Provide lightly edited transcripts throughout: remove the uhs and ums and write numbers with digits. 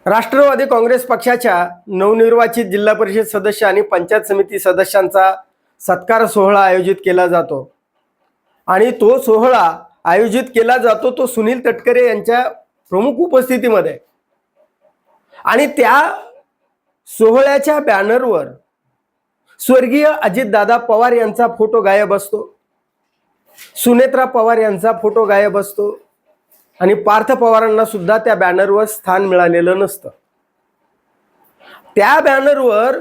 राष्ट्रवादी काँग्रेस पक्षाच्या नवनिर्वाचित जिल्हा परिषद सदस्य आणि पंचायत समिती सदस्यांचा सत्कार सोहळा आयोजित केला जातो आणि तो सोहळा आयोजित केला जातो तो सुनील तटकरे यांच्या प्रमुख उपस्थितीमध्ये आणि त्या सोहळ्याच्या बॅनरवर स्वर्गीय अजितदादा पवार यांचा फोटो गायब असतो, सुनेत्रा पवार यांचा फोटो गायब असतो आणि पार्थ पवारांना सुद्धा त्या बॅनरवर स्थान मिळालेलं नसतं। त्या बॅनरवर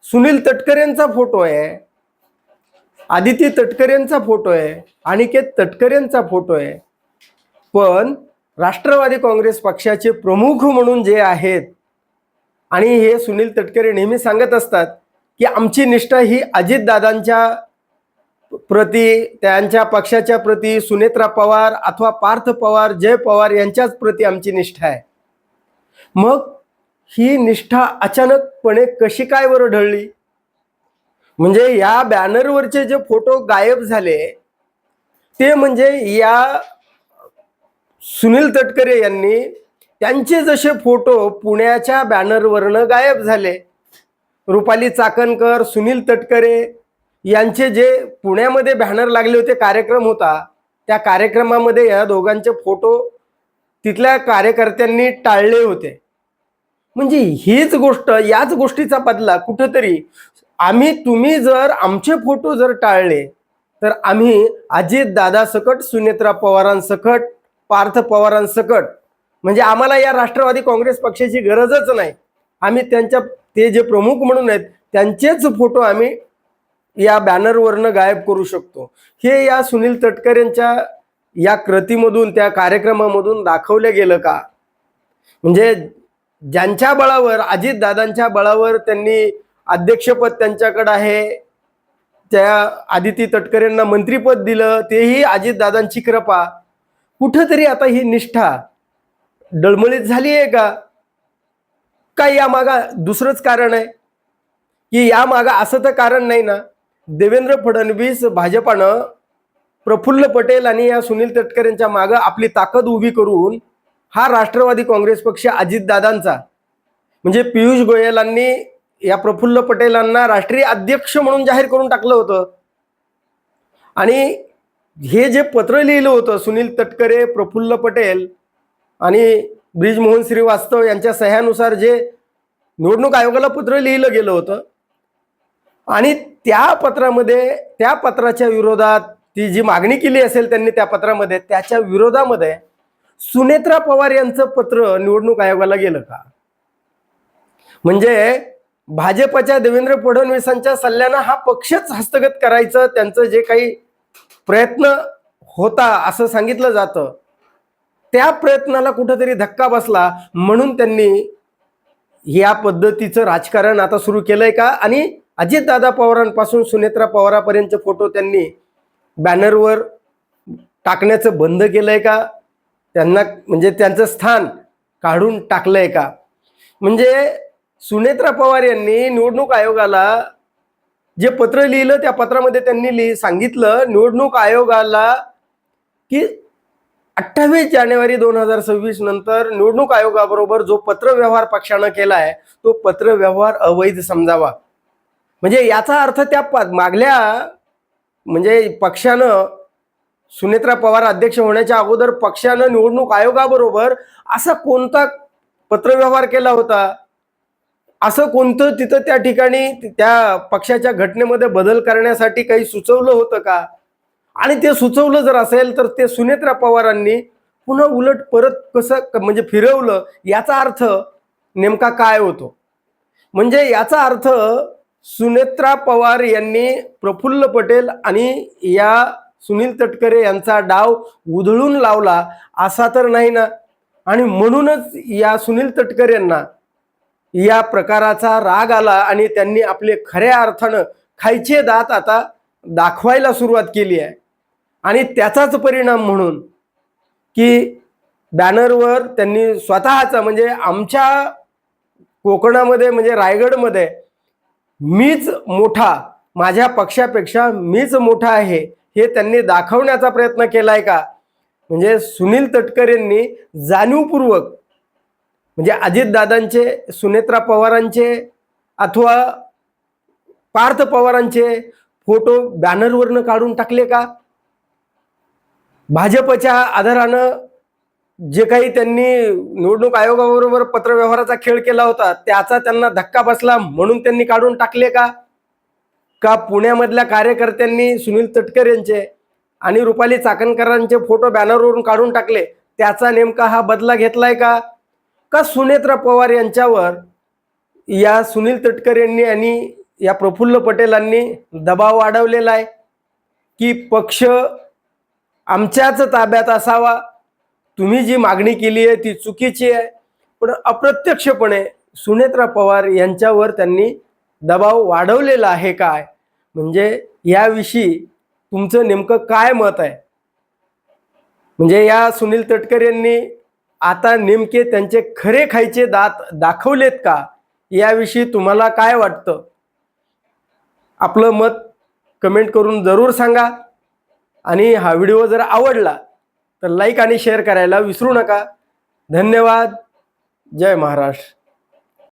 सुनील तटकरेंचा फोटो आहे, आदिती तटकरेंचा फोटो आहे, अनिकेत तटकरेंचा फोटो आहे, पण राष्ट्रवादी काँग्रेस पक्षाचे प्रमुख म्हणून जे आहेत आणि हे सुनील तटकरे नेहमी सांगत असतात की आमची निष्ठा ही अजितदादांच्या प्रति, त्यांच्या पक्षाच्या प्रति, सुनेत्रा पवार अथवा पार्थ पवार, जय पवार यांच्याच प्रति आमची निष्ठा आहे। मग ही निष्ठा अचानकपणे कशी काय बरं ढळली? म्हणजे या बॅनरवरचे जे फोटो गायब झाले ते म्हणजे या सुनील तटकरे यांनी त्यांचे जसे फोटो पुण्याच्या बॅनरवरनं गायब झाले, रुपाली चाकणकर, सुनील तटकरे यांचे जे पुण्यामध्ये बॅनर लागले होते, कार्यक्रम होता, त्या कार्यक्रमामध्ये या दोघांचे फोटो तिथल्या कार्यकर्त्यांनी टाळले होते। म्हणजे हीच गोष्ट, याच गोष्टीचा बदला कुठेतरी तुम्ही जर आमचे फोटो जर टाळले तर आम्ही अजितदादा सकट, सुनेत्रा पवारांसकट, पार्थ पवारांसकट म्हणजे आम्हाला या राष्ट्रवादी काँग्रेस पक्षाची गरजच नाही। आम्ही ते जे प्रमुख म्हणून आहेत त्यांचेच फोटो आम्ही या बॅनरवरनं गायब करू शकतो। हे या सुनील तटकरेंच्या या कृतीमधून, त्या कार्यक्रमामधून दाखवले गेलं का? म्हणजे ज्यांच्या बळावर, अजितदादांच्या बळावर त्यांनी अध्यक्षपद त्यांच्याकडे आहे, त्या आदिती तटकरेंना मंत्रीपद दिलं, तेही अजितदादांची कृपा, कुठेतरी आता ही निष्ठा डळमळीत झाली आहे का? काय या मागा दुसरंच कारण आहे की या मागा असं तर कारण नाही ना? देवेंद्र फडणवीस भाजपानं प्रफुल्ल पटेल आणि या सुनील तटकरेंच्या मागे आपली ताकद उभी करून हा राष्ट्रवादी काँग्रेस पक्ष अजितदादांचा म्हणजे पियुष गोयलांनी या प्रफुल्ल पटेलांना राष्ट्रीय अध्यक्ष म्हणून जाहीर करून टाकलं होतं। आणि हे जे पत्र लिहिलं होतं सुनील तटकरे, प्रफुल्ल पटेल आणि ब्रिजमोहन श्रीवास्तव यांच्या सह्यानुसार जे निवडणूक आयोगाला पत्र लिहिलं गेलं होतं आणि त्या पत्रामध्ये, त्या पत्राच्या विरोधात ती जी मागणी केली असेल त्यांनी त्या पत्रामध्ये, त्याच्या विरोधामध्ये सुनेत्रा पवार यांचं पत्र निवडणूक आयोगाला गेलं का? म्हणजे भाजपच्या देवेंद्र फडणवीसांच्या सल्ल्यानं हा पक्षच हस्तगत करायचं त्यांचं जे काही प्रयत्न होता असं सांगितलं जातं, त्या प्रयत्नाला कुठेतरी धक्का बसला म्हणून त्यांनी या पद्धतीचं राजकारण आता सुरू केलंय का? आणि अजितदादा पवारांपासून सुनेत्रा पवारांपर्यंतचे फोटो त्यांनी बॅनरवर टाकण्याचं बंद केलंय का? त्यांना म्हणजे त्यांचं स्थान काढून टाकलंय का? म्हणजे सुनेत्रा पवार यांनी निवडणूक आयोगाला जे पत्र लिहिलं त्या पत्रामध्ये त्यांनी सांगितलं निवडणूक आयोगाला की 28 जानेवारी 2026 नंतर निवडणूक आयोगाबरोबर जो पत्रव्यवहार पक्षानं केला आहे तो पत्रव्यवहार अवैध समजावा। म्हणजे याचा अर्थ त्या मागल्या म्हणजे पक्षानं, सुनेत्रा पवार अध्यक्ष होण्याच्या अगोदर पक्षानं निवडणूक आयोगाबरोबर असा कोणता पत्रव्यवहार केला होता? असं कोणतं तिथं त्या ठिकाणी त्या पक्षाच्या घटनेमध्ये बदल करण्यासाठी काही सुचवलं होतं का? आणि ते सुचवलं जर असेल तर ते सुनेत्रा पवारांनी पुन्हा उलट परत कसं म्हणजे फिरवलं, याचा अर्थ नेमका काय होतो? म्हणजे याचा अर्थ सुनेत्रा पवार यांनी प्रफुल्ल पटेल आणि या सुनील तटकरे यांचा डाव उधळून लावला असा तर नाही ना? आणि म्हणूनच या सुनील तटकरेंना या प्रकाराचा राग आला आणि त्यांनी आपले खऱ्या अर्थानं खायचे दात आता दाखवायला सुरुवात केली आहे। आणि त्याचाच परिणाम म्हणून की बॅनरवर त्यांनी स्वतःचा म्हणजे आमच्या कोकणामध्ये म्हणजे रायगडमध्ये मीच मोठा, माझ्या पक्षापेक्षा मीच मोठा आहे हे त्यांनी दाखवण्याचा प्रयत्न केलाय का? म्हणजे सुनील तटकरेंनी जाणीवपूर्वक म्हणजे अजितदादांचे, सुनेत्रा पवारांचे अथवा पार्थ पवारांचे फोटो बॅनरवरनं काढून टाकले का? भाजपच्या आधारानं जे काही त्यांनी निवडणूक आयोगाबरोबर पत्रव्यवहाराचा खेळ केला होता त्याचा त्यांना धक्का बसला म्हणून त्यांनी काढून टाकले का? का पुण्यामधल्या कार्यकर्त्यांनी सुनील तटकरे यांचे आणि रुपाली चाकणकरांचे फोटो बॅनरवरून काढून टाकले त्याचा नेमका हा बदला घेतलाय का? का सुनेत्रा पवार यांच्यावर या सुनील तटकरे यांनी आणि या प्रफुल्ल पटेलांनी दबाव वाढवलेला आहे की पक्ष आमच्याच ताब्यात असावा, तुम्ही जी मागणी केली आहे ती चुकीची आहे, पण अप्रत्यक्षपणे सुनेत्रा पवार यांच्यावर त्यांनी दबाव वाढवलेला आहे काय? म्हणजे याविषयी तुमचं नेमकं काय मत आहे? म्हणजे या सुनील तटकरे यांनी आता नेमके त्यांचे खरे खायचे दात दाखवलेत का? याविषयी तुम्हाला काय वाटतं? आपलं मत कमेंट करून जरूर सांगा आणि हा व्हिडिओ जर आवडला तर लाईक आणि शेअर करायला विसरू नका. धन्यवाद. जय महाराष्ट्र.